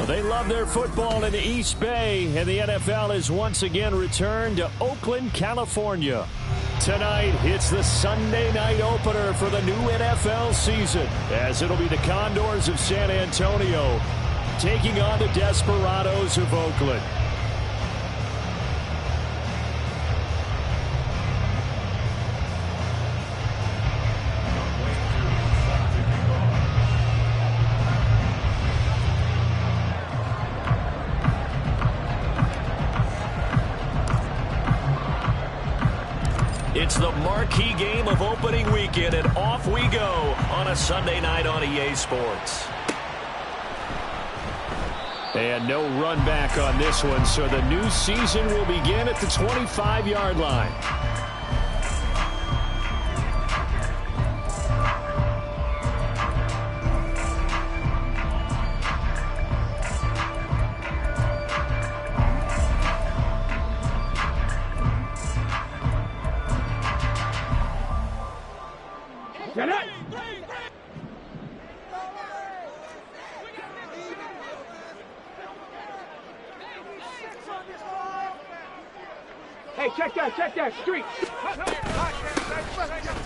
They love their football in the East Bay, and the NFL has once again returned to Oakland, California. Tonight, it's the Sunday night opener for the new NFL season, as it'll be the Condors of San Antonio taking on the Desperados of Oakland. It's the marquee game of opening weekend, and off we go on a Sunday night on EA Sports. And no run back on this one, so the new season will begin at the 25-yard line. Hey, check that street.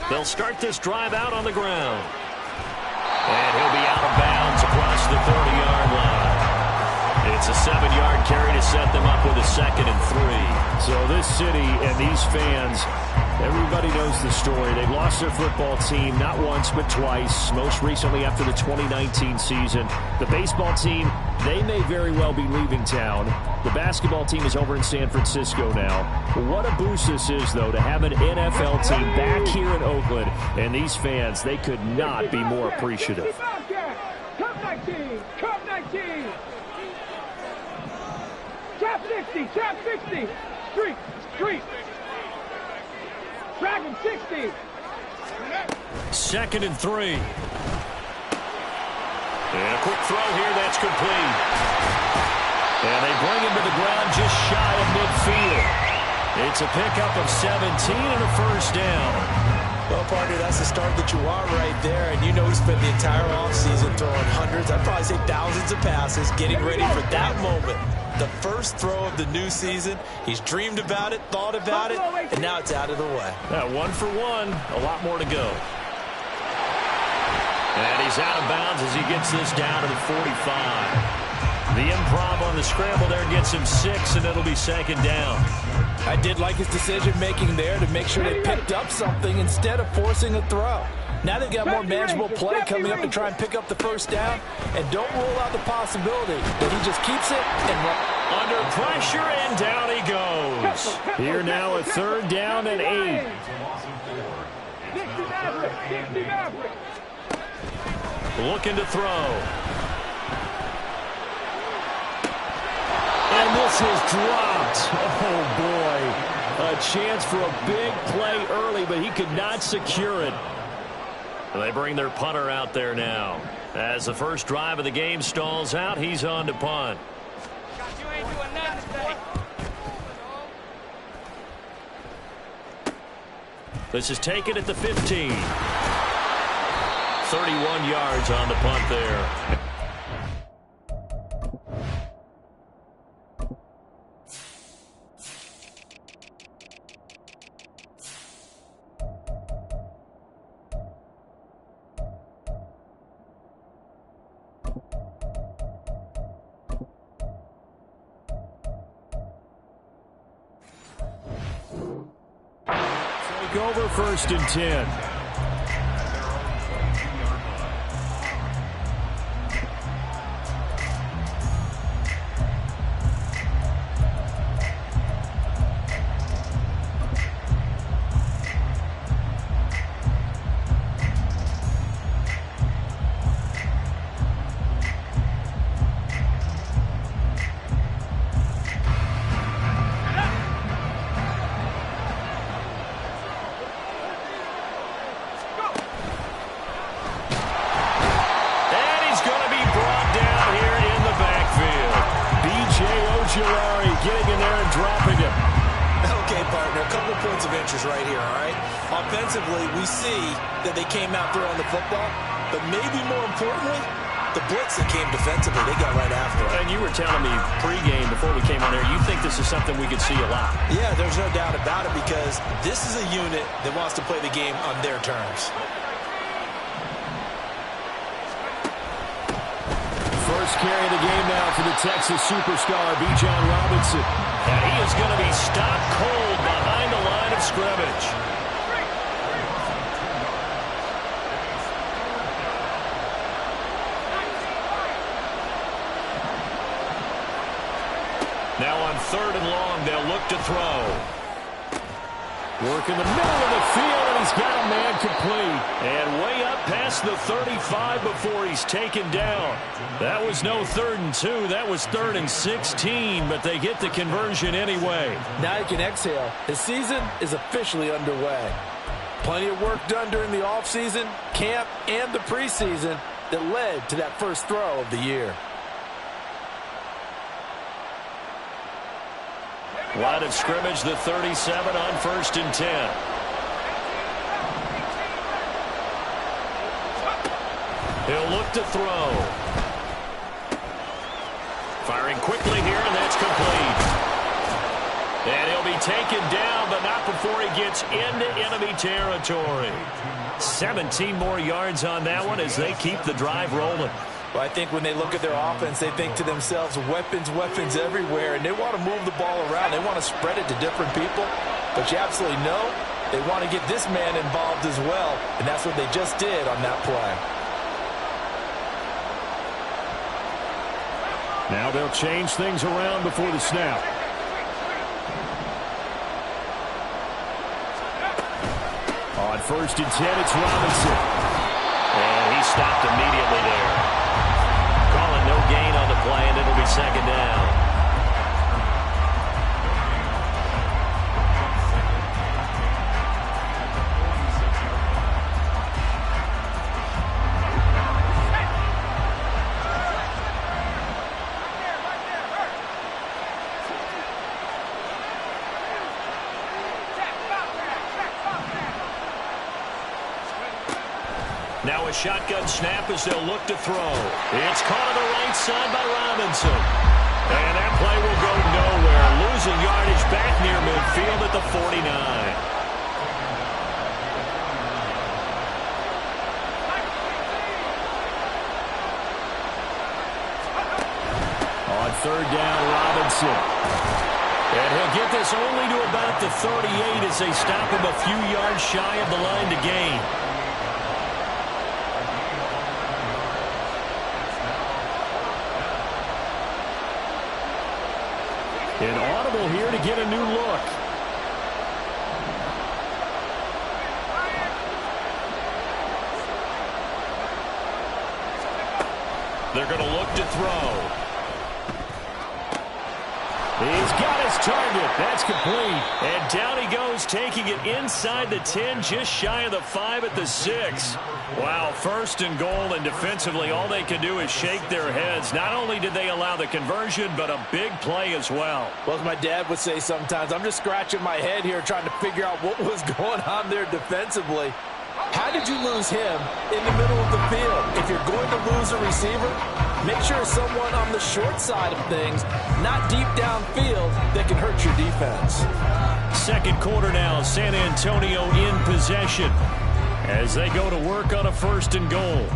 They'll start this drive out on the ground. And he'll be out of bounds across the 30-yard line. It's a 7-yard carry to set them up with a 2nd and 3. So this city and these fans, everybody knows the story. They've lost their football team not once but twice, most recently after the 2019 season. The baseball team, they may very well be leaving town. The basketball team is over in San Francisco now. What a boost this is, though, to have an NFL team back here in Oakland. And these fans, they could not be more appreciative. Cup 19! Cup 19! Trap 60! Trap 60! Street! Dragon 60! 2nd and 3. And a quick throw here, that's complete. And they bring him to the ground just shy of midfield. It's a pickup of 17 and a first down. Well, partner, that's the start that you want right there. And you know he spent the entire offseason throwing hundreds, I'd probably say thousands of passes, getting ready for that moment. The first throw of the new season. He's dreamed about it, thought about it, and now it's out of the way. 1 for 1, a lot more to go. And he's out of bounds as he gets this down to the 45. The improv on the scramble there gets him 6, and it'll be 2nd down. I did like his decision-making there to make sure they picked up something instead of forcing a throw. Now they've got more manageable play coming up to try and pick up the first down, and don't rule out the possibility that he just keeps it and under pressure, and down he goes. Here now, a 3rd down and 8. Looking to throw. And this is dropped. Oh, boy. A chance for a big play early, but he could not secure it. They bring their punter out there now. As the first drive of the game stalls out, he's on to punt. This is taken at the 15. 31 yards on the punt there. Over 1st and 10. Getting in there and dropping it. Okay, partner, a couple points of interest right here, all right? Offensively, we see that they came out throwing the football, but maybe more importantly, the blitz that came defensively, they got right after it. And you were telling me pregame before we came on there, you think this is something we could see a lot. Yeah, there's no doubt about it because this is a unit that wants to play the game on their terms. First carry of the game now for the Texas superstar, Bijan Robinson. And he is going to be stopped cold behind the line of scrimmage. Now on 3rd and long, they'll look to throw. Work in the middle of the field, and he's got a man complete. And way up past the 35 before he's taken down. That was no 3rd and 2. That was 3rd and 16, but they get the conversion anyway. Now you can exhale. The season is officially underway. Plenty of work done during the offseason, camp, and the preseason that led to that first throw of the year. Line of scrimmage, the 37 on 1st and 10. He'll look to throw. Firing quickly here, and that's complete. And he'll be taken down, but not before he gets into enemy territory. 17 more yards on that one as they keep the drive rolling. Well, I think when they look at their offense, they think to themselves, weapons, weapons everywhere, and they want to move the ball around. They want to spread it to different people, but you absolutely know they want to get this man involved as well, and that's what they just did on that play. Now they'll change things around before the snap. On 1st and 10, it's Robinson. And he stopped immediately there. Calling no gain on the play, and it'll be 2nd down. Now a shotgun snap as they'll look to throw. It's caught on the right side by Robinson. And that play will go nowhere. Losing yardage back near midfield at the 49. On 3rd down, Robinson. And he'll get this only to about the 38 as they stop him a few yards shy of the line to gain. An audible here to get a new look. They're going to look to throw. He's got his target. That's complete. And down he goes, taking it inside the 10, just shy of the 5 at the 6. Wow, 1st and goal, and defensively all they can do is shake their heads. Not only did they allow the conversion, but a big play as well. Well, as my dad would say sometimes, I'm just scratching my head here trying to figure out what was going on there defensively. How did you lose him in the middle of the field? If you're going to lose a receiver, make sure it's someone on the short side of things, not deep downfield, that can hurt your defense. 2nd quarter now, San Antonio in possession as they go to work on a 1st and goal.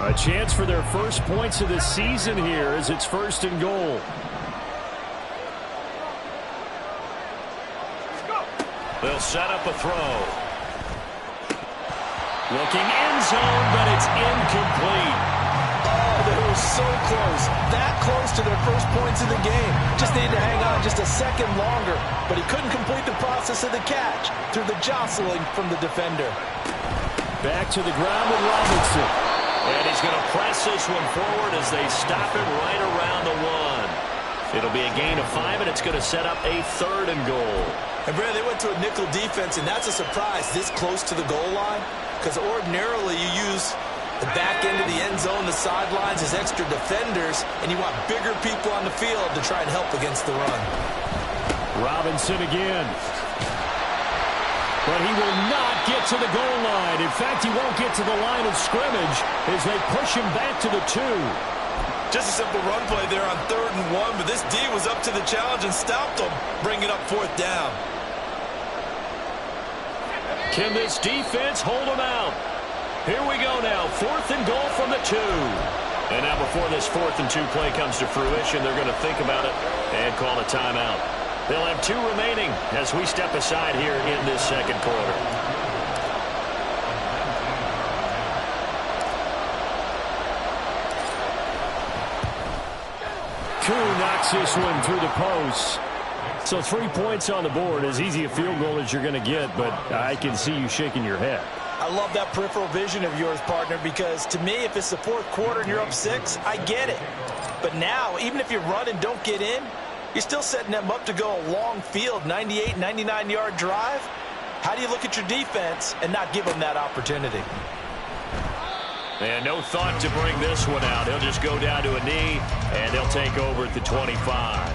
A chance for their first points of the season here as it's 1st and goal. They'll set up a throw. Looking end zone, but it's incomplete. Oh, they were so close. That close to their first points of the game. Just needed to hang on just a second longer, but he couldn't complete the process of the catch through the jostling from the defender. Back to the ground with Robinson. And he's going to press this one forward as they stop him right around the 1. It'll be a gain of 5, and it's going to set up a 3rd and goal. And, Brad, they went to a nickel defense, and that's a surprise this close to the goal line because ordinarily you use the back end of the end zone, the sidelines as extra defenders, and you want bigger people on the field to try and help against the run. Robinson again. But he will not get to the goal line. In fact, he won't get to the line of scrimmage as they push him back to the 2. Just a simple run play there on 3rd and 1, but this D was up to the challenge and stopped him, bringing up 4th down. Can this defense hold him out? Here we go now. 4th and goal from the 2. And now before this 4th and 2 play comes to fruition, they're going to think about it and call a timeout. They'll have 2 remaining as we step aside here in this second quarter. Koo knocks this one through the post. So 3 points on the board, as easy a field goal as you're going to get, but I can see you shaking your head. I love that peripheral vision of yours, partner, because to me, if it's the 4th quarter and you're up 6, I get it. But now, even if you run and don't get in, you're still setting them up to go a long field, 98, 99-yard drive. How do you look at your defense and not give them that opportunity? And no thought to bring this one out. He'll just go down to a knee, and they'll take over at the 25.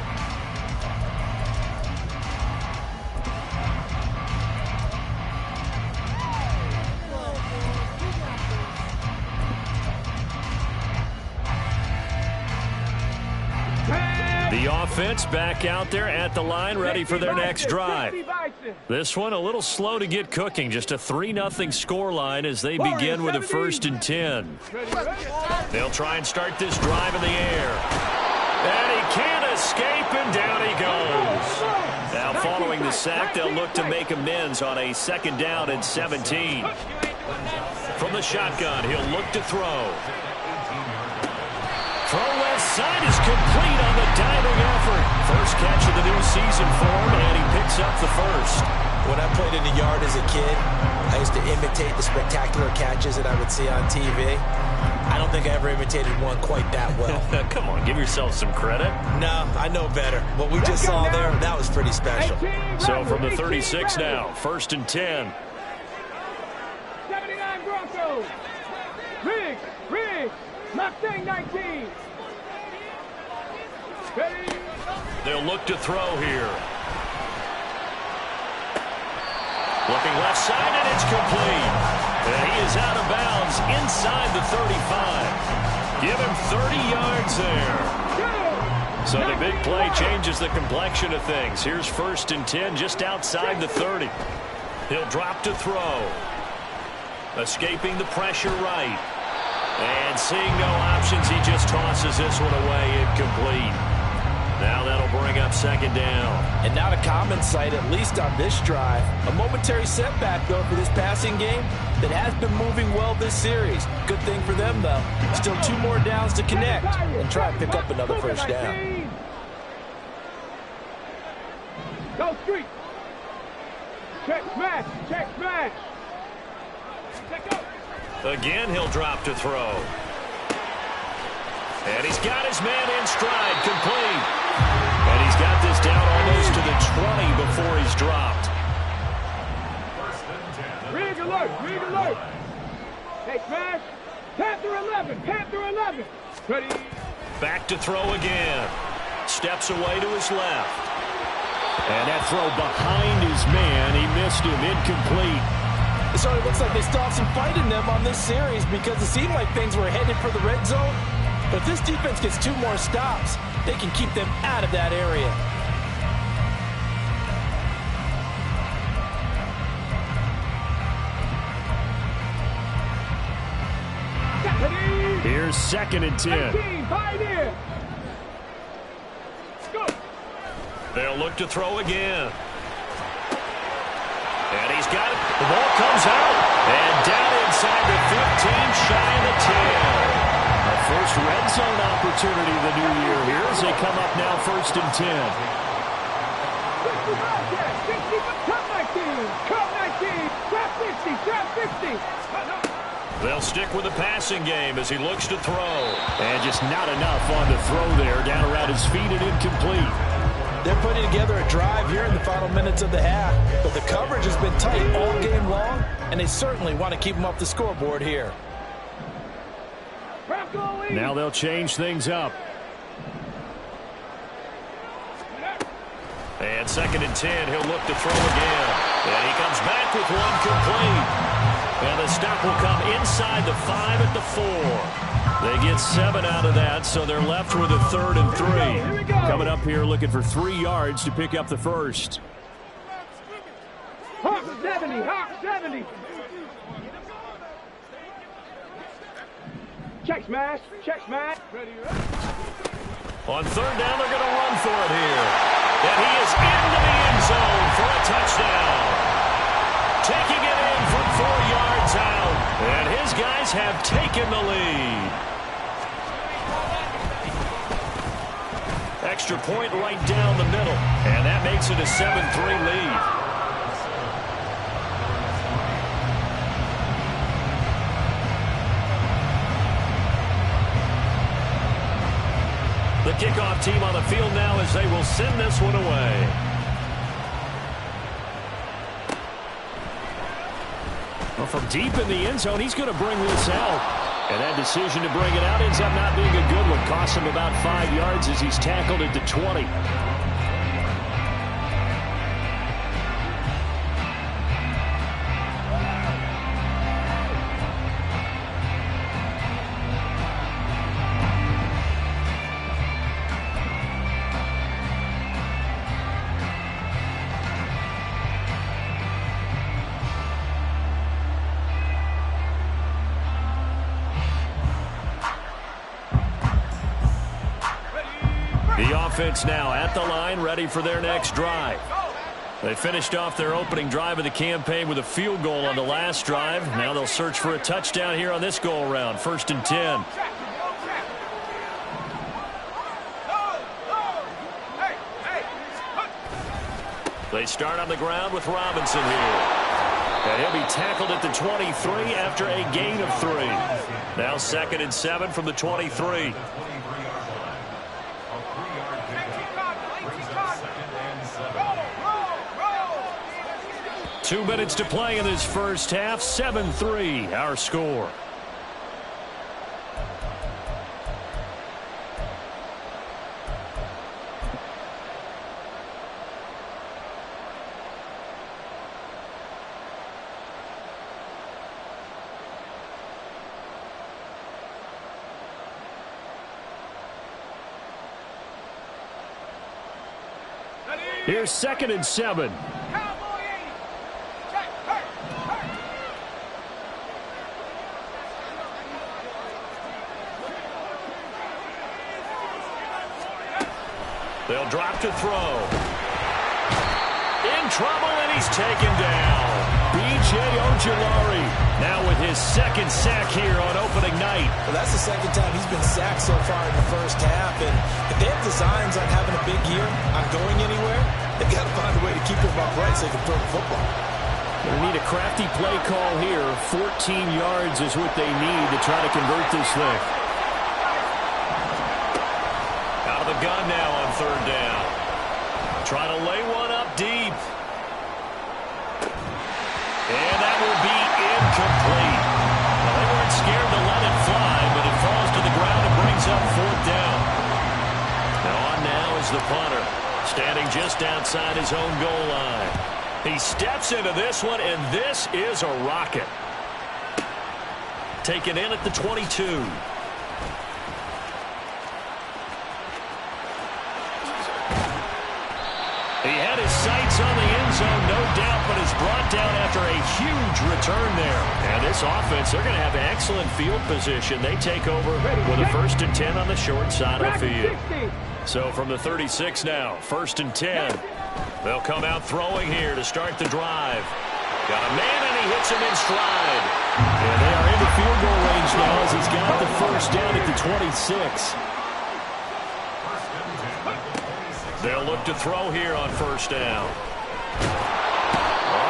The offense back out there at the line, ready for their next drive. This one a little slow to get cooking. Just a 3-0 score line as they begin with a 1st and 10. They'll try and start this drive in the air. And he can't escape, and down he goes. Now following the sack, they'll look to make amends on a 2nd down and 17. From the shotgun, he'll look to throw. Throw left side is complete on the diving effort. First catch of the new season for him, and he picks up the 1st. When I played in the yard as a kid, I used to imitate the spectacular catches that I would see on TV. I don't think I ever imitated one quite that well. Come on, give yourself some credit. No, I know better. What we just saw there, that was pretty special. So from the 36 now, 1st and 10. 79 Broncos. Riggs. Mustang 19. Ready. They'll look to throw here. Looking left side, and it's complete. And he is out of bounds inside the 35. Give him 30 yards there. So the big play changes the complexion of things. Here's 1st and 10 just outside the 30. He'll drop to throw. Escaping the pressure right. And seeing no options, he just tosses this one away incomplete. Now that'll bring up 2nd down. And not a common sight, at least on this drive. A momentary setback, though, for this passing game that has been moving well this series. Good thing for them, though. Still 2 more downs to connect and try and pick up another 1st down. Go street. Check smash. Check up. Again, he'll drop to throw. And he's got his man in stride, complete. And he's got this down almost to the 20 before he's dropped. Rig alert. Hey, smash. Panther 11. Ready. Back to throw again. Steps away to his left. And that throw behind his man. He missed him, incomplete. So it looks like they still have some fight in them on this series because it seemed like things were headed for the red zone. But if this defense gets 2 more stops, they can keep them out of that area. Here's 2nd and 10. They'll look to throw again. And he's got it. The ball comes out. And down inside the 15, shy of the 10. A first red zone opportunity of the new year here as they come up now 1st and 10. 60. They'll stick with the passing game as he looks to throw. And just not enough on the throw there. Down around his feet and incomplete. They're putting together a drive here in the final minutes of the half, but the coverage has been tight all game long, and they certainly want to keep them off the scoreboard here. Now they'll change things up. And 2nd and 10, he'll look to throw again. And he comes back with one complete. And the stop will come inside the 5 at the 4. They get 7 out of that, so they're left with a 3rd and 3. Coming up here looking for 3 yards to pick up the first. Hawk 70, Hawk 70. Check smash, check smash. On 3rd down, they're going to run for it here. And he is into the end zone for a touchdown. Taking it in from 4 yards out. And his guys have taken the lead. Extra point right down the middle. And that makes it a 7-3 lead. The kickoff team on the field now as they will send this one away. Well, from deep in the end zone, he's going to bring this out. And that decision to bring it out ends up not being a good one. Costs him about 5 yards as he's tackled at the 20. The offense now at the line, ready for their next drive. They finished off their opening drive of the campaign with a field goal on the last drive. Now they'll search for a touchdown here on this go-around. 1st and 10. They start on the ground with Robinson here. And he'll be tackled at the 23 after a gain of 3. Now 2nd and 7 from the 23. 2 minutes to play in this first half. 7-3 our score. Here's 2nd and 7. They'll drop to throw. In trouble, and he's taken down. B.J. Ojulari now with his 2nd sack here on opening night. Well, that's the 2nd time he's been sacked so far in the first half. And if they have designs on having a big year, on going anywhere, they've got to find a way to keep him upright so they can throw the football. They need a crafty play call here. 14 yards is what they need to try to convert this thing. Out of the gun now on 3rd down. Trying to lay one up deep. And that will be incomplete. Well, they weren't scared to let it fly, but it falls to the ground and brings up 4th down. Now on now is the punter, standing just outside his own goal line. He steps into this one, and this is a rocket. Taken in at the 22. He had his sights on the end zone, no doubt, but is brought down after a huge return there. And this offense, they're going to have excellent field position. They take over with a 1st and 10 on the short side of the field. So from the 36 now, 1st and 10. They'll come out throwing here to start the drive. Got a man, and he hits him in stride. And they are into field goal range now as he's got the 1st down at the 26. They'll look to throw here on 1st down.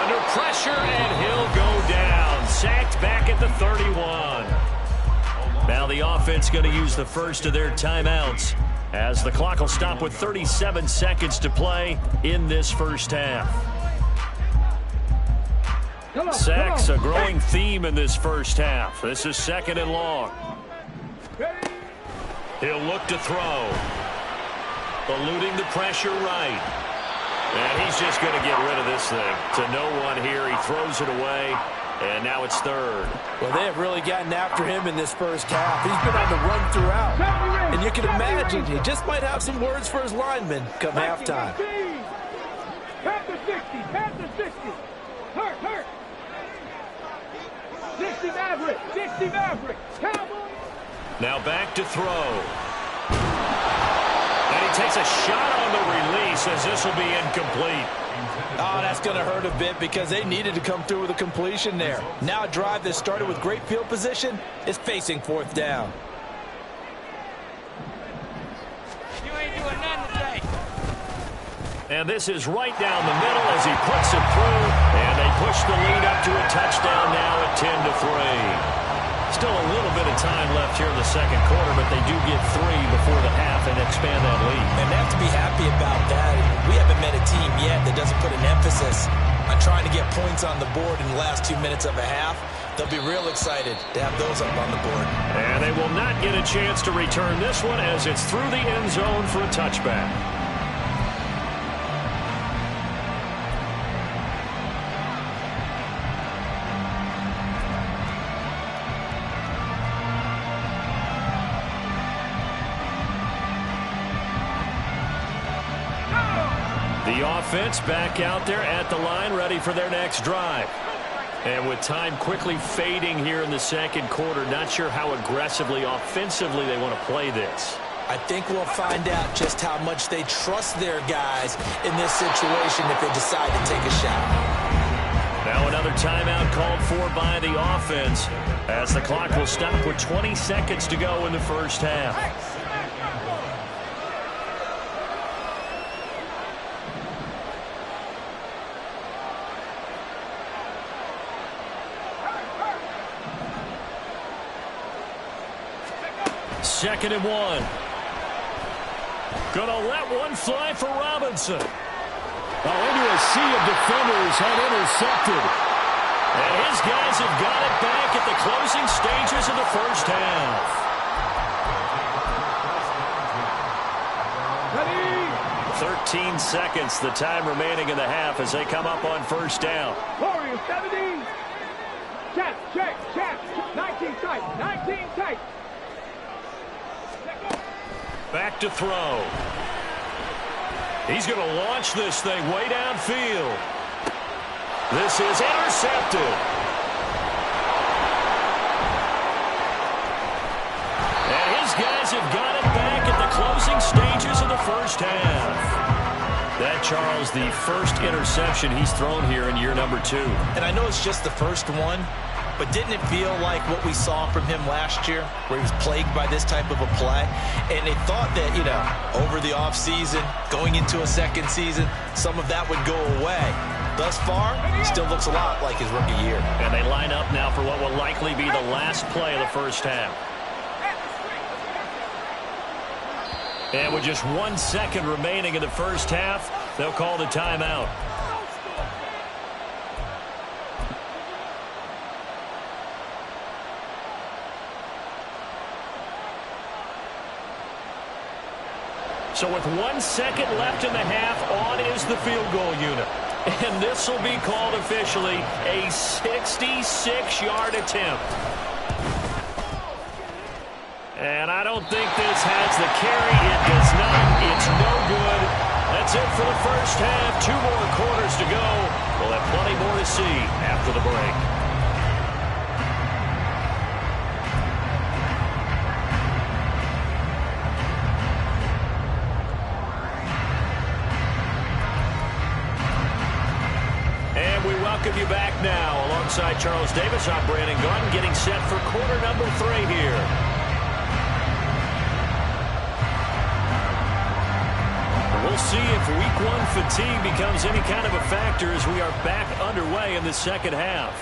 Under pressure, and he'll go down. Sacked back at the 31. Now the offense going to use the first of their timeouts as the clock will stop with 37 seconds to play in this first half. Sacks, a growing theme in this first half. This is 2nd and long. He'll look to throw. Eluding the pressure right. And he's just going to get rid of this thing. To no one here. He throws it away. And now it's third. Well, they have really gotten after him in this first half. He's been on the run throughout. And you can imagine he just might have some words for his linemen come halftime. Panther 60, Panther 60. Hurt. 60 Maverick, 60 Maverick. Cowboy. Now back to throw. And he takes a shot on the release as this will be incomplete. Oh, that's going to hurt a bit because they needed to come through with a completion there. Now a drive that started with great field position is facing fourth down. You ain't doing nothing today. And this is right down the middle as he puts it through. And they push the lead up to a touchdown now at 10-3. Still a little bit of time left here in the second quarter, but they do get 3 before the half and expand that lead. And they have to be happy about that. We haven't met a team yet that doesn't put an emphasis on trying to get points on the board in the last 2 minutes of a half. They'll be real excited to have those up on the board. And they will not get a chance to return this one as it's through the end zone for a touchback. The offense back out there at the line, ready for their next drive. And with time quickly fading here in the second quarter, not sure how aggressively, offensively they want to play this. I think we'll find out just how much they trust their guys in this situation if they decide to take a shot. Now another timeout called for by the offense as the clock will stop with 20 seconds to go in the first half. Second and 1. Gonna let one fly for Robinson. Into a sea of defenders had intercepted. And his guys have got it back at the closing stages of the first half. Ready? 13 seconds, the time remaining in the half as they come up on first down. Warriors 70. Check. 19 tight, 19 tight. Back to throw. He's going to launch this thing way downfield. This is intercepted. And his guys have got it back at the closing stages of the first half. That, Charles, the first interception he's thrown here in year number 2. And I know it's just the first one, but didn't it feel like what we saw from him last year, where he was plagued by this type of a play? And they thought that, over the offseason, going into a second season, some of that would go away. Thus far, still looks a lot like his rookie year. And they line up now for what will likely be the last play of the first half. And with just 1 second remaining in the first half, they'll call the timeout. So with 1 second left in the half, on is the field goal unit. And this will be called officially a 66-yard attempt. And I don't think this has the carry. It does not. It's no good. That's it for the first half. 2 more quarters to go. We'll have plenty more to see after the break. And we welcome you back now. Alongside Charles Davis, I'm Brandon Gaudin, getting set for quarter number 3 here. We'll see if week 1 fatigue becomes any kind of a factor as we are back underway in the second half.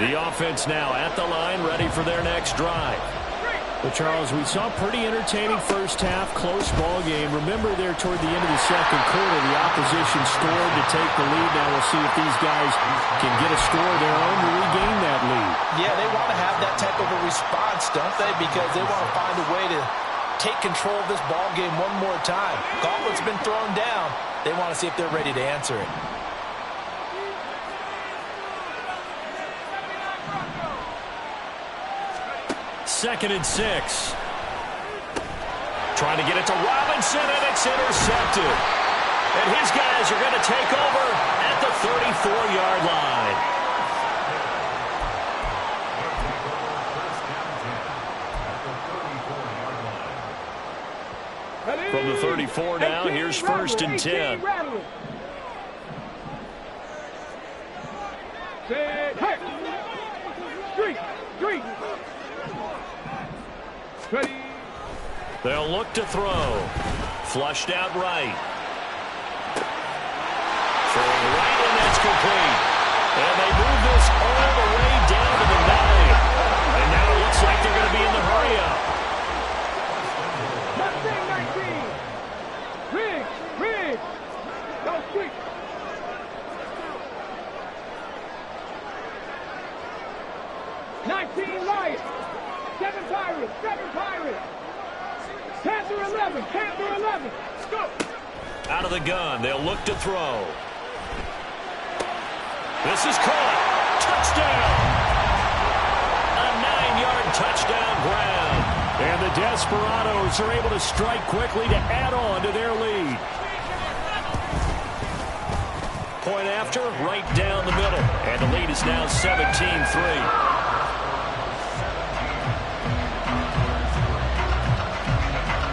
The offense now at the line, ready for their next drive. Well, Charles, we saw pretty entertaining first half, close ball game. Remember there toward the end of the second quarter, the opposition scored to take the lead. Now we'll see if these guys can get a score of their own to regain that lead. Yeah, they want to have that type of a response, don't they? Because they want to find a way to take control of this ball game one more time. Gauntlet's been thrown down. They want to see if they're ready to answer it. Second and 6. Trying to get it to Robinson, and it's intercepted. And his guys are going to take over at the 34-yard line. From the 34 now, here's first and 10. They'll look to throw. Flushed out right. Throwing right, and that's complete. And they move this all the way down to the 9. And now it looks like they're going to be in the hurry-up. Riggs. Go quick. Lions. 7 Pirates. Panther 11. Let's go. Out of the gun, they'll look to throw. This is caught. Touchdown. A 9-yard touchdown ground. And the Desperados are able to strike quickly to add on to their lead. Point after, right down the middle. And the lead is now 17-3.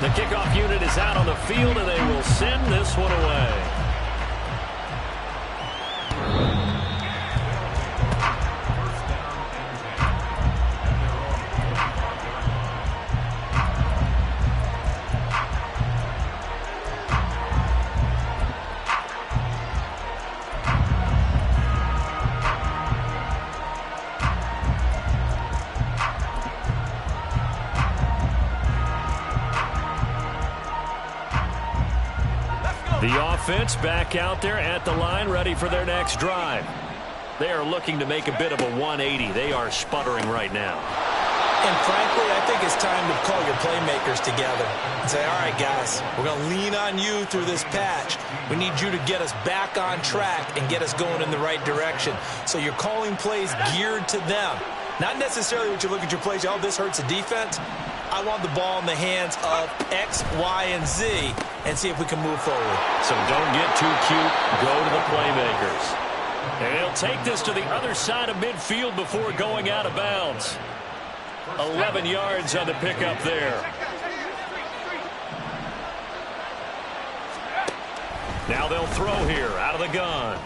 The kickoff unit is out on the field, and they will send this one away. The offense back out there at the line, ready for their next drive. They are looking to make a bit of a 180. They are sputtering right now. And frankly, I think it's time to call your playmakers together and say, all right, guys, we're going to lean on you through this patch. We need you to get us back on track and get us going in the right direction. So you're calling plays geared to them. Not necessarily what you look at your plays, oh, this hurts the defense. I want the ball in the hands of X, Y, and Z and see if we can move forward. So don't get too cute. Go to the playmakers. And he'll take this to the other side of midfield before going out of bounds. 11 yards on the pickup there. Now they'll throw here out of the gun.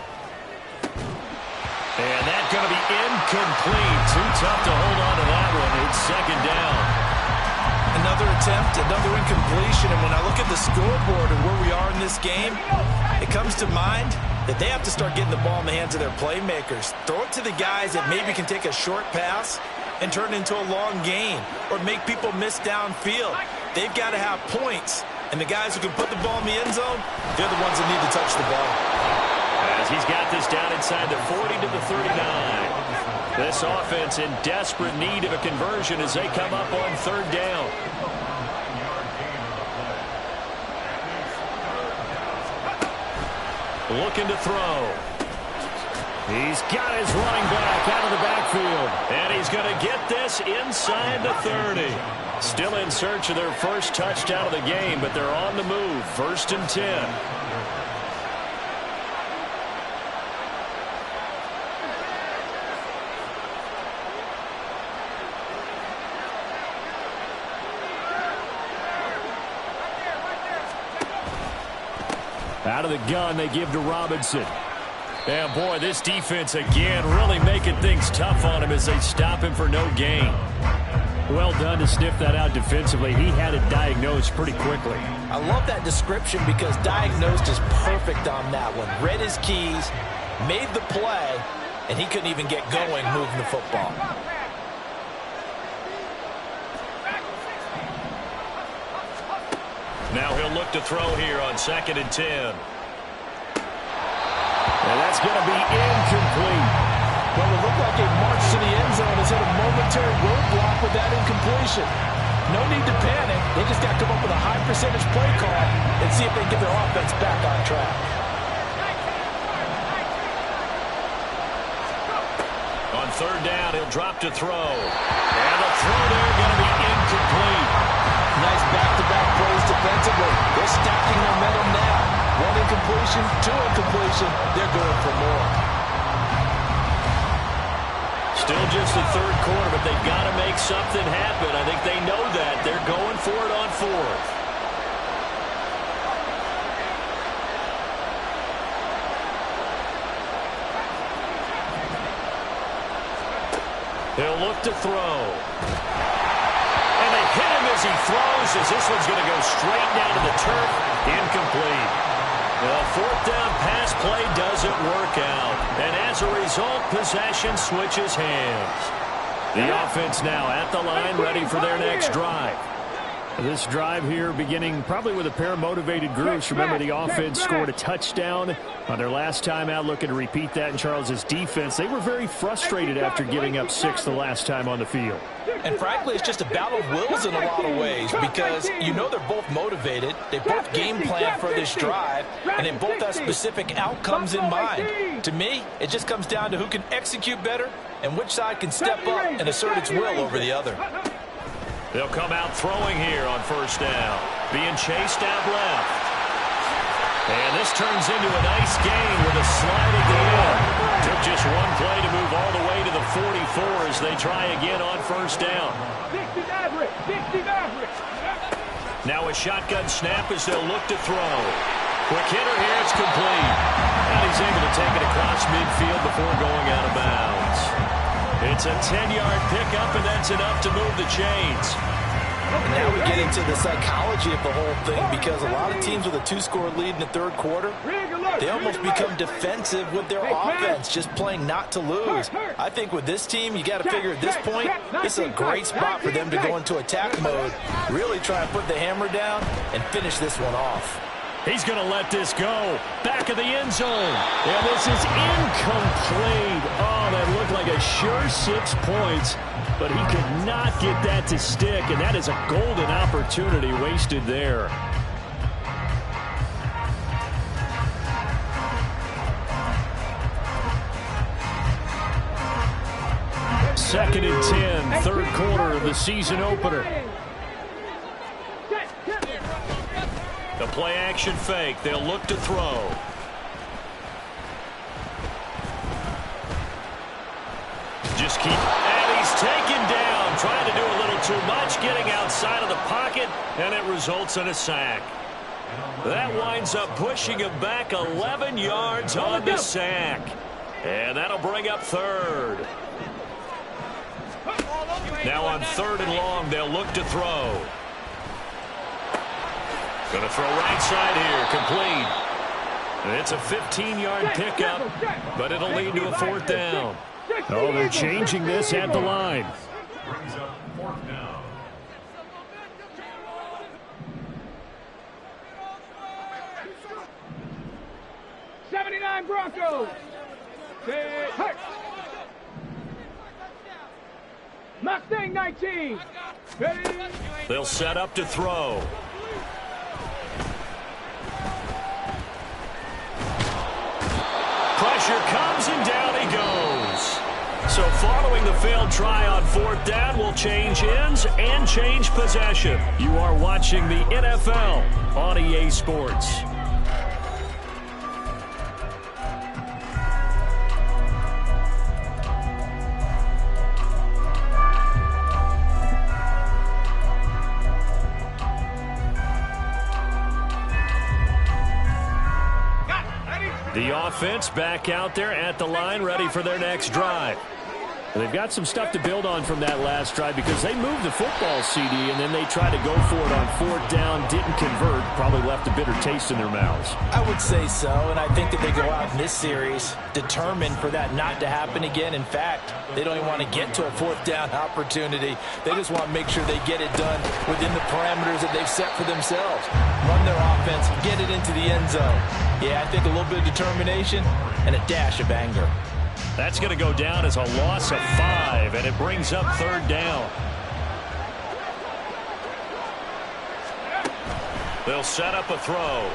And that's going to be incomplete. Too tough to hold on to that one. It's second down. Another attempt, another incompletion, and when I look at the scoreboard and where we are in this game, it comes to mind that they have to start getting the ball in the hands of their playmakers. Throw it to the guys that maybe can take a short pass and turn it into a long gain or make people miss downfield. They've got to have points, and the guys who can put the ball in the end zone, they're the ones that need to touch the ball. As he's got this down inside the 40 to the 39. This offense in desperate need of a conversion as they come up on third down. Looking to throw. He's got his running back out of the backfield. And he's going to get this inside the 30. Still in search of their first touchdown of the game, but they're on the move. First and 10. Out of the gun, they give to Robinson. And boy, this defense again really making things tough on him as they stop him for no gain. Well done to sniff that out defensively. He had it diagnosed pretty quickly. I love that description because diagnosed is perfect on that one. Read his keys, made the play, and he couldn't even get going moving the football. Now he'll look to throw here on 2nd and 10. And that's going to be incomplete. Well, it looked like a march to the end zone has hit a momentary roadblock with that incompletion. No need to panic. They just got to come up with a high percentage play call and see if they can get their offense back on track. On 3rd down, he'll drop to throw. And the throw there going to be incomplete. Nice back-to-back plays defensively. They're stacking momentum now. 1 incompletion, 2 incompletion. They're going for more. Still just the 3rd quarter, but they've got to make something happen. I think they know that. They're going for it on 4th. He'll look to throw. And they hit him as he throws, as this one's going to go straight down to the turf. Incomplete. The 4th down pass play doesn't work out. And as a result, possession switches hands. The offense now at the line, ready for their next drive. This drive here beginning probably with a pair of motivated groups. Remember, the offense scored a touchdown on their last time out, looking to repeat that in Charles's defense. They were very frustrated after giving up 6 the last time on the field. And frankly, it's just a battle of wills in a lot of ways because you know they're both motivated. They both game plan for this drive, and they both have specific outcomes in mind. To me, it just comes down to who can execute better and which side can step up and assert its will over the other. They'll come out throwing here on 1st down. Being chased out left. And this turns into a nice gain with a slide at the end. Took just 1 play to move all the way to the 44 as they try again on 1st down. 60 average, 60 average. Now a shotgun snap as they'll look to throw. Quick hitter here, it's complete. And he's able to take it across midfield before going out of bounds. It's a 10-yard pickup, and that's enough to move the chains. And now we get into the psychology of the whole thing because a lot of teams with a 2-score lead in the 3rd quarter, they almost become defensive with their offense, just playing not to lose. I think with this team, you got to figure at this point, this is a great spot for them to go into attack mode, really try and put the hammer down and finish this one off. He's going to let this go. Back of the end zone. And this is incomplete. Oh, that looked like a sure 6 points, but he could not get that to stick, and that is a golden opportunity wasted there. Second and 10, 3rd quarter of the season opener. The play-action fake. They'll look to throw. Just keep... And he's taken down. Trying to do a little too much. Getting outside of the pocket. And it results in a sack. That winds up pushing him back 11 yards on the sack. And that'll bring up 3rd. Now on 3rd and long, they'll look to throw. Going to throw right side here, complete. It's a 15-yard pickup, but it'll lead to a 4th down. Oh, they're changing this at the line. Brings up 4th down. '79 Broncos. Mustang 19. Ready? They'll set up to throw. Pressure comes, and down he goes. So following the failed try on 4th down, will change ends and change possession. You are watching the NFL on EA Sports. The offense back out there at the line, ready for their next drive. They've got some stuff to build on from that last drive because they moved the football, CD, and then they tried to go for it on fourth down, didn't convert, probably left a bitter taste in their mouths. I would say so, and I think that they go out in this series determined for that not to happen again. In fact, they don't even want to get to a fourth down opportunity. They just want to make sure they get it done within the parameters that they've set for themselves. Run their offense, get it into the end zone. Yeah, I think a little bit of determination and a dash of anger. That's going to go down as a loss of 5, and it brings up third down. They'll set up a throw.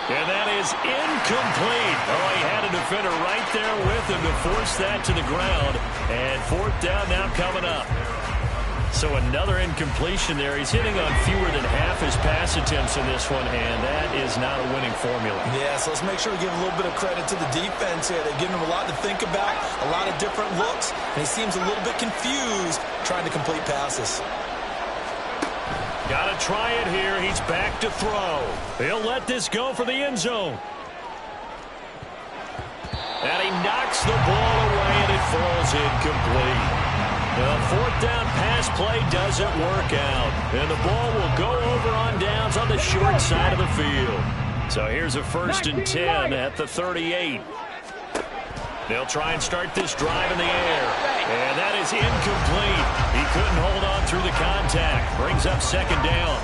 And that is incomplete. Oh, he had a defender right there with him to force that to the ground. And fourth down now coming up. So another incompletion there. He's hitting on fewer than half his pass attempts in this one, and that is not a winning formula. Yeah, so let's make sure we give a little bit of credit to the defense here. They're giving him a lot to think about, a lot of different looks, and he seems a little bit confused trying to complete passes. Got to try it here. He's back to throw. He'll let this go for the end zone. And he knocks the ball away, and it falls incomplete. The fourth down pass play doesn't work out. And the ball will go over on downs on the short side of the field. So here's a 1st and 10 at the 38. They'll try and start this drive in the air. And that is incomplete. He couldn't hold on through the contact. Brings up second down.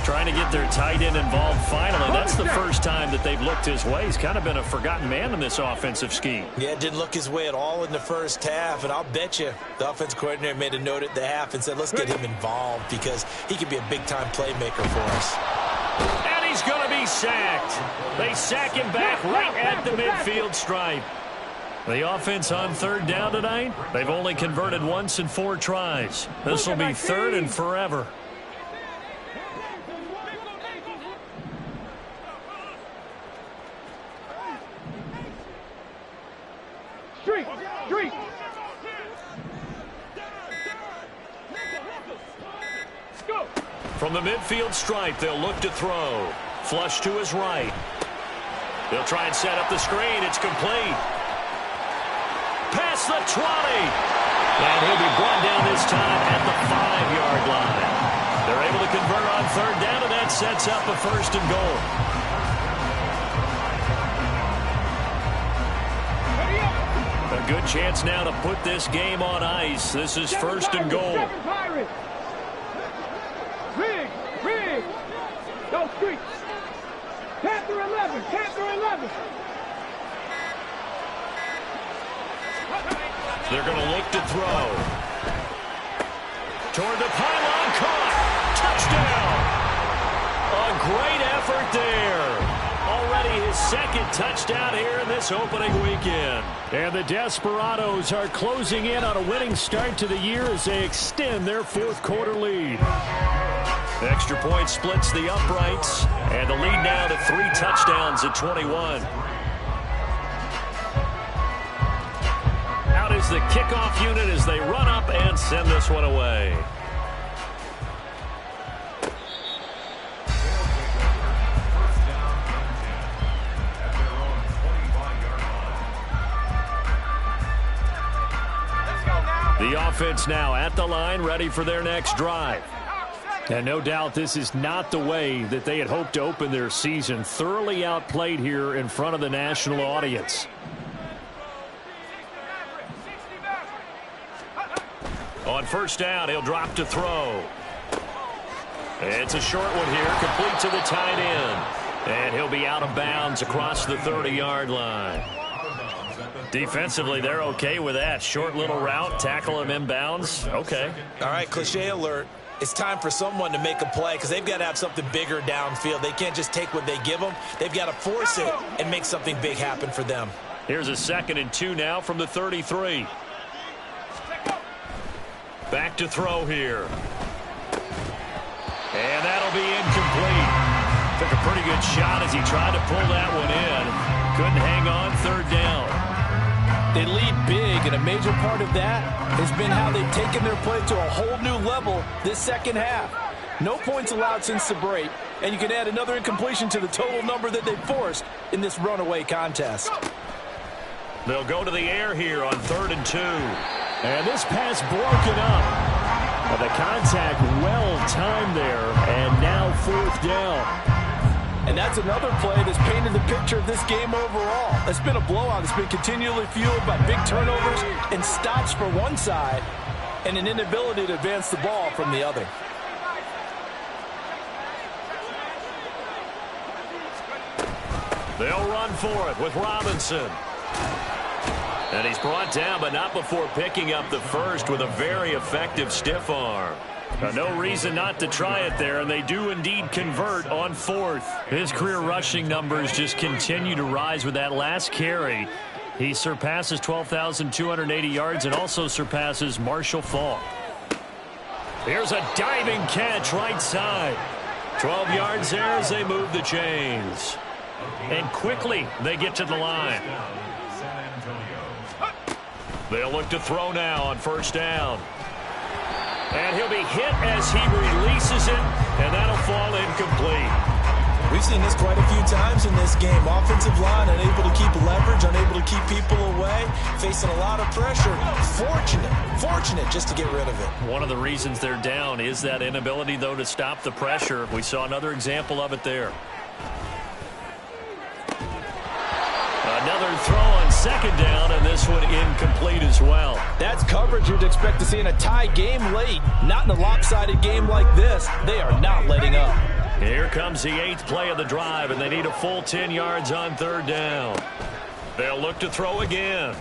Trying to get their tight end involved finally. That's the first time that they've looked his way. He's kind of been a forgotten man in this offensive scheme. Yeah, didn't look his way at all in the first half, and I'll bet you the offense coordinator made a note at the half and said, let's get him involved because he could be a big-time playmaker for us. And he's going to be sacked. They sack him back right at the midfield stripe. The offense on third down tonight, they've only converted once in 4 tries. This will be third and forever. Street. Go. From the midfield stripe, they'll look to throw. Flush to his right. They'll try and set up the screen. It's complete. Past the 20. And he'll be brought down this time at the 5-yard line. They're able to convert on third down, and that sets up a 1st and goal. A good chance now to put this game on ice. This is 1st and goal. Rig. Go street. Panther 11. They're going to look to throw. Toward the pylon, caught. Touchdown. A great effort there. Already his 2nd touchdown here in this opening weekend. And the Desperados are closing in on a winning start to the year as they extend their 4th quarter lead. Extra point splits the uprights, and the lead now to 3 touchdowns at 21. Out is the kickoff unit as they run up and send this one away. The offense now at the line, ready for their next drive. And no doubt this is not the way that they had hoped to open their season. Thoroughly outplayed here in front of the national audience. On first down, he'll drop to throw. It's a short one here, complete to the tight end. And he'll be out of bounds across the 30-yard line. Defensively, they're okay with that. Short little route, tackle him inbounds. Okay. All right, cliche alert. It's time for someone to make a play because they've got to have something bigger downfield. They can't just take what they give them. They've got to force it and make something big happen for them. Here's a 2nd and 2 now from the 33. Back to throw here. And that'll be incomplete. Took a pretty good shot as he tried to pull that one in. Couldn't hang on third down. They lead big, and a major part of that has been how they've taken their play to a whole new level this second half. No points allowed since the break, and you can add another incompletion to the total number that they forced in this runaway contest. They'll go to the air here on 3rd and 2. And this pass broken up. And the contact well timed there. And now 4th down. And that's another play that's painted the picture of this game overall. It's been a blowout. It's been continually fueled by big turnovers and stops for one side and an inability to advance the ball from the other. They'll run for it with Robinson. And he's brought down, but not before picking up the first with a very effective stiff arm. No reason not to try it there, and they do indeed convert on 4th. His career rushing numbers just continue to rise with that last carry. He surpasses 12,280 yards and also surpasses Marshall Faulk. Here's a diving catch right side. 12 yards there as they move the chains. And quickly they get to the line. They'll look to throw now on 1st down. And he'll be hit as he releases it, and that'll fall incomplete. We've seen this quite a few times in this game. Offensive line unable to keep leverage, unable to keep people away, facing a lot of pressure. Fortunate just to get rid of it. One of the reasons they're down is that inability, though, to stop the pressure. We saw another example of it there. Another throw on 2nd down, and this one incomplete as well. That's coverage you'd expect to see in a tie game late. Not in a lopsided game like this. They are not letting up. Here comes the 8th play of the drive, and they need a full 10 yards on 3rd down. They'll look to throw again.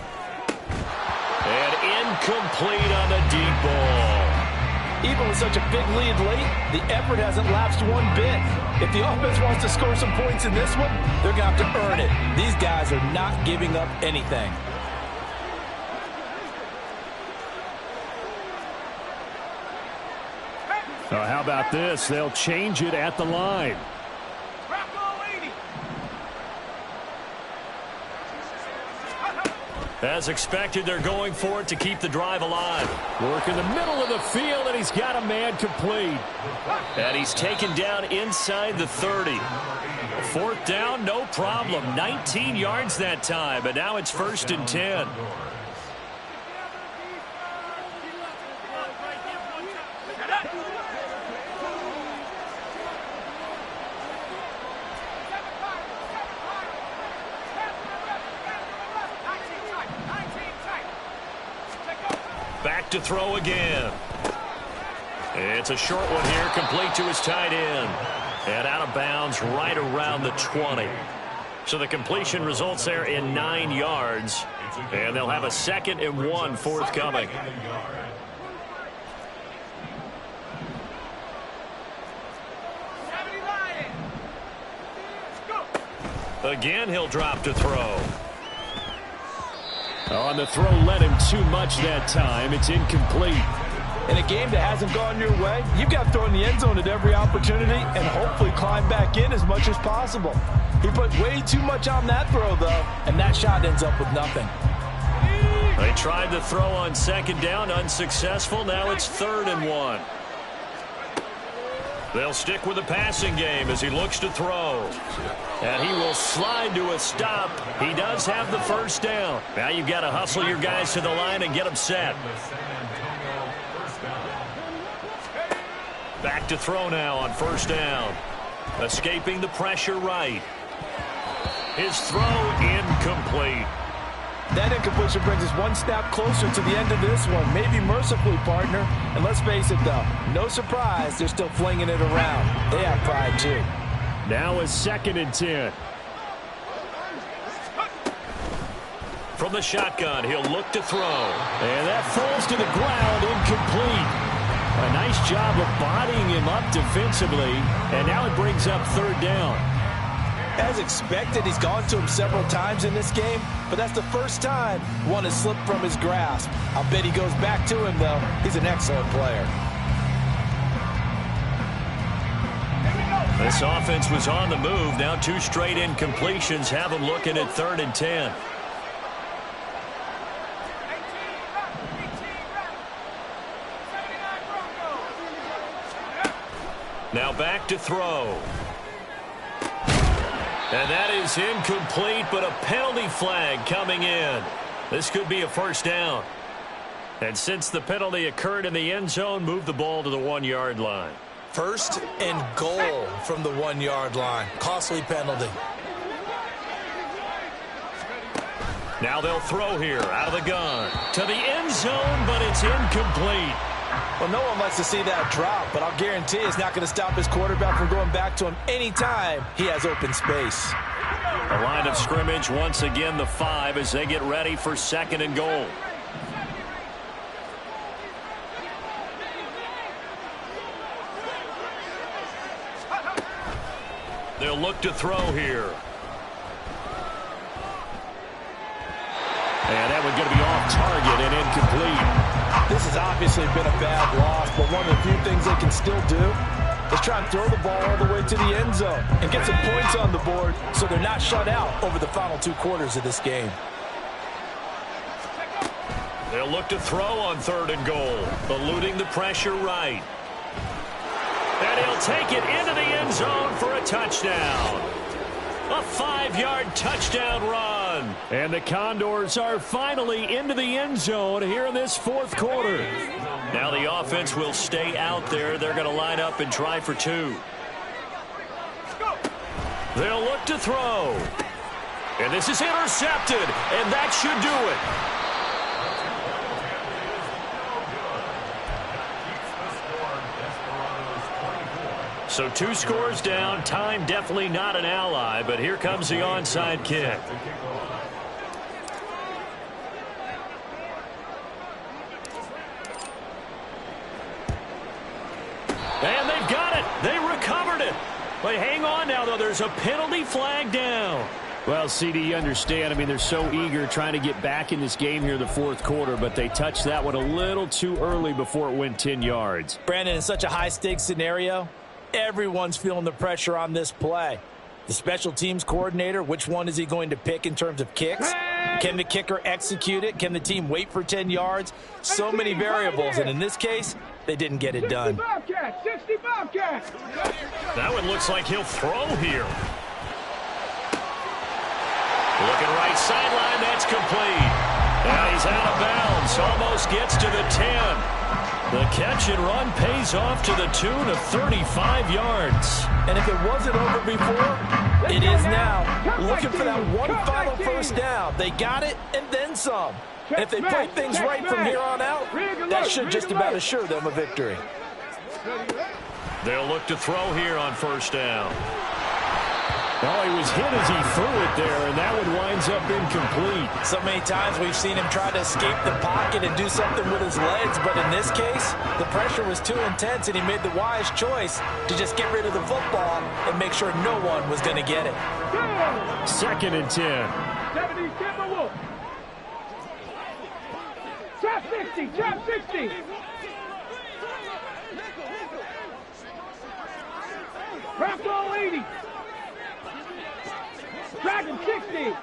And incomplete on the deep ball. Even with such a big lead late, the effort hasn't lapsed one bit. If the offense wants to score some points in this one, they're going to have to earn it. These guys are not giving up anything. How about this? They'll change it at the line. As expected, they're going for it to keep the drive alive. Work in the middle of the field, and he's got a man complete. And he's taken down inside the 30. 4th down, no problem. 19 yards that time, but now it's 1st and 10. Back to throw again. It's a short one here, complete to his tight end. And out of bounds right around the 20. So the completion results there in 9 yards. And they'll have a 2nd and 1 forthcoming. Again, he'll drop to throw. On the throw, led him too much that time. It's incomplete. In a game that hasn't gone your way, you've got to throw in the end zone at every opportunity and hopefully climb back in as much as possible. He put way too much on that throw, though, and that shot ends up with nothing. They tried the throw on 2nd down, unsuccessful. Now it's 3rd and 1. They'll stick with the passing game as he looks to throw. And he will slide to a stop. He does have the 1st down. Now you've got to hustle your guys to the line and get them set. Back to throw now on 1st down. Escaping the pressure right. His throw incomplete. That incompletion brings us one snap closer to the end of this one. Maybe mercifully, partner. And let's face it, though, no surprise, they're still flinging it around. They have pride, too. Now a 2nd and 10. From the shotgun, he'll look to throw. And that falls to the ground, incomplete. A nice job of bodying him up defensively. And now it brings up 3rd down. As expected, he's gone to him several times in this game, but that's the first time one has slipped from his grasp. I'll bet he goes back to him, though. He's an excellent player. This offense was on the move. Now 2 straight incompletions have them looking at 3rd and 10. Now back to throw. And that is incomplete, but a penalty flag coming in. This could be a first down. And since the penalty occurred in the end zone, move the ball to the 1-yard line. First and goal from the 1-yard line. Costly penalty. Now they'll throw here out of the gun to the end zone, but it's incomplete. Well, no one likes to see that drop, but I'll guarantee it's not going to stop his quarterback from going back to him anytime he has open space. The line of scrimmage, once again, the 5 as they get ready for second and goal. They'll look to throw here. And that one's going to be off target and incomplete. This has obviously been a bad loss, but one of the few things they can still do is try and throw the ball all the way to the end zone and get some points on the board so they're not shut out over the final 2 quarters of this game. They'll look to throw on third and goal, eluding the pressure right. And he'll take it into the end zone for a touchdown. A 5-yard touchdown run. And the Condors are finally into the end zone here in this 4th quarter. Now the offense will stay out there. They're going to line up and try for 2. They'll look to throw. And this is intercepted. And that should do it. So 2 scores down. Time definitely not an ally, but here comes the onside kick. And they've got it. They recovered it. But hang on now, though. There's a penalty flag down. Well, CD, you understand. I mean, they're so eager trying to get back in this game here in the 4th quarter, but they touched that one a little too early before it went 10 yards. Brandon, in such a high-stakes scenario, everyone's feeling the pressure on this play. The special teams coordinator, which one is he going to pick in terms of kicks? Can the kicker execute it? Can the team wait for 10 yards? So many variables, and in this case, they didn't get it done. 60 Bobcats. That one looks like he'll throw here. Looking right sideline, that's complete. And he's out of bounds, almost gets to the 10. The catch and run pays off to the tune of 35 yards. And if it wasn't over before, it is now. Looking for that one final first down. They got it and then some. And if they play things right from here on out, that should just about assure them a victory. They'll look to throw here on first down. Well, he was hit as he threw it there, and that one winds up incomplete. So many times we've seen him try to escape the pocket and do something with his legs, but in this case, the pressure was too intense, and he made the wise choice to just get rid of the football and make sure no one was going to get it. 2nd and 10. 70 Timberwolf. Chop 60, chop 60. Buffalo 80. Dragon 60.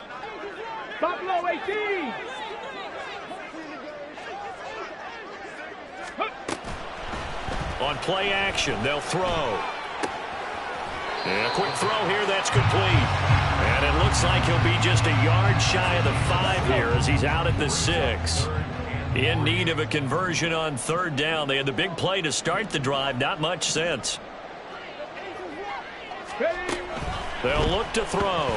Buffalo 18. On play action, they'll throw. And a quick throw here, that's complete. And it looks like he'll be just a yard shy of the 5 here as he's out at the 6. In need of a conversion on 3rd down. They had the big play to start the drive. Not much sense. They'll look to throw.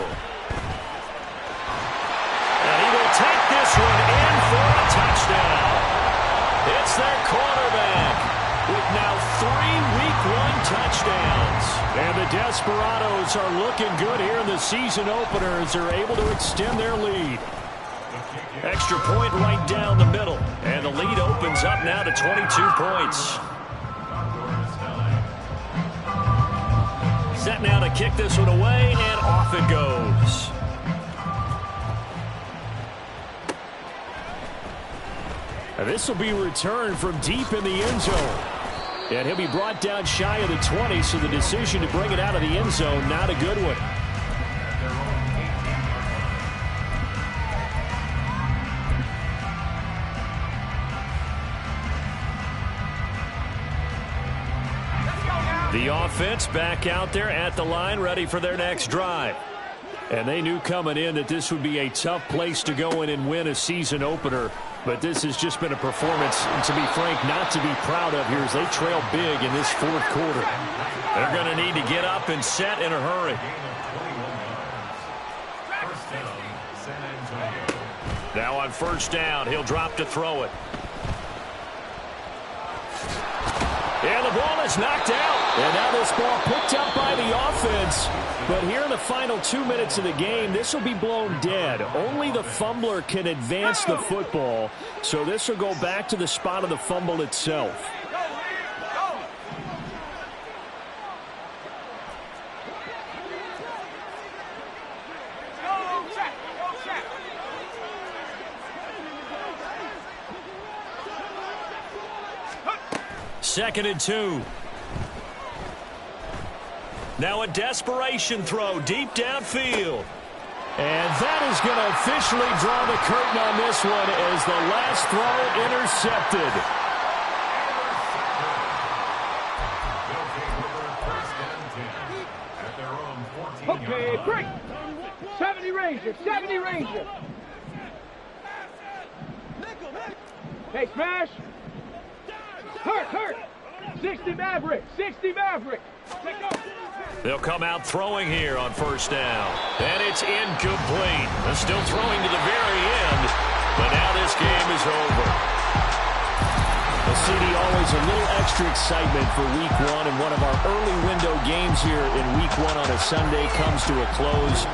And he will take this one in for a touchdown. It's their quarterback with now 3 Week 1 touchdowns. And the Desperados are looking good here in the season opener as they're able to extend their lead. Extra point right down the middle. And the lead opens up now to 22 points. Set now to kick this one away, and off it goes. And this will be returned from deep in the end zone. And he'll be brought down shy of the 20, so the decision to bring it out of the end zone, not a good one. The offense back out there at the line, ready for their next drive. And they knew coming in that this would be a tough place to go in and win a season opener. But this has just been a performance, to be frank, not to be proud of here as they trail big in this fourth quarter. They're going to need to get up and set in a hurry. Now on first down, he'll drop to throw it. And the ball is knocked out. And now this ball picked up by the offense. But here in the final 2 minutes of the game, this will be blown dead. Only the fumbler can advance the football. So this will go back to the spot of the fumble itself. Second and 2. Now a desperation throw deep downfield. And that is going to officially draw the curtain on this one as the last throw intercepted. Okay, break. 70 Ranger, 70 Ranger. Hey, smash. Hurt. 60 Maverick, 60 Maverick. They'll come out throwing here on first down. And it's incomplete. They're still throwing to the very end, but now this game is over. Well, CD, always a little extra excitement for week one, and one of our early window games here in week one on a Sunday comes to a close.